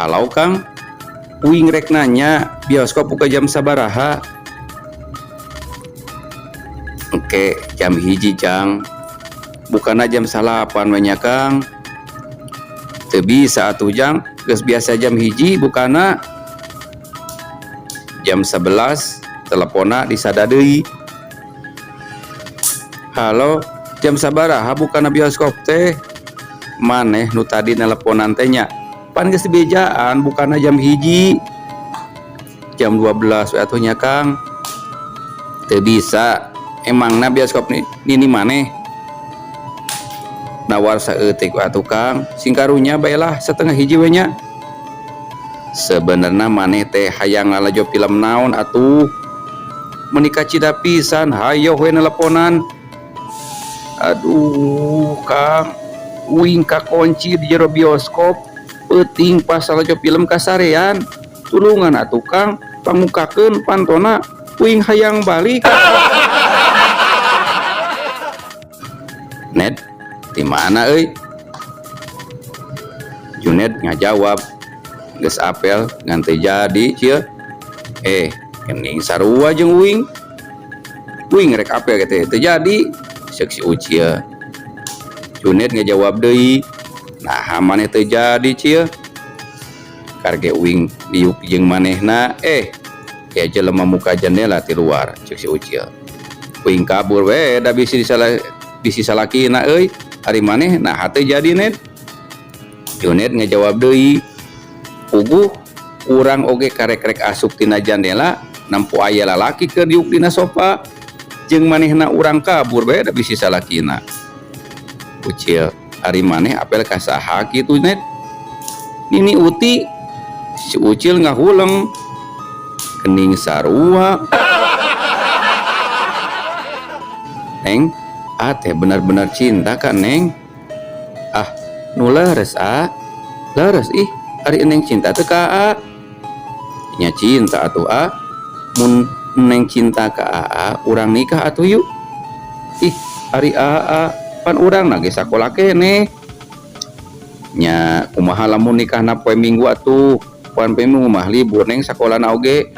Halau Kang, uing rek nanya bioskop buka jam sabaraha? Oke, jam hiji Cang. Bukannya jam salapan banyak Kang. Teu bisa atuh Jang, geus biasa jam hiji bukannya jam 11 telepona disada deui. Halo, jam sabaraha bukannya bioskop teh? Maneh nu tadi nelponan teh nya pan geus dibejaan bukannya jam hiji. Jam 12 we atuh nya Kang. Teu bisa. Emangna bioskop nini maneh? Nawar saeutik we atuh Kang. Singkarunya baelah setengah hiji we nya. Sebenarnya maneh teh hayang ngalajo film naon atuh? Menikah cida pisan hayo we nelponan. Aduh Kang, uing kakunci di jero bioskop, peuting pas salajo film kasarean. Tulungan atuh Kang, pamukakeun pantona uing hayang balik. Net, di mana euy? Junet ngajawab, geus apel ngan teu jadi cieu. Kening sarua jeung uing. Uing rek apel teh teu jadi. Ceuk si Ucia. Junet ngajawab deui, nah maneh teu jadi cieu. Karge uing diuk jeung manehna, ya jelema muka jendela ti luar, ceuk si Ucia. Uing kabur we da bisi salakina euy, ari maneh nah teu jadi net. Junet ngajawab deui, puguh urang oge karek-rek asup tina jendela nampu aya lalaki keur diuk dina sofa. Jeung manehna urang kabur bae da bisi salakina. Ucil, ari maneh apel ka saha kitu net? Nini Uti. Si Ucil ngahuleng. Kening sarua. Neng, teh benar-benar cinta kan Neng? Nu leres leres ih, ari Neng cinta teh ka nya cinta atuh mun Neng cinta ka urang nikah atuh yuk. Ih, ari pan urang nage sakola kene. Nya kumaha lamun nikahna poe Minggu atuh. Poe Minggu mah libur Neng sakolana oge.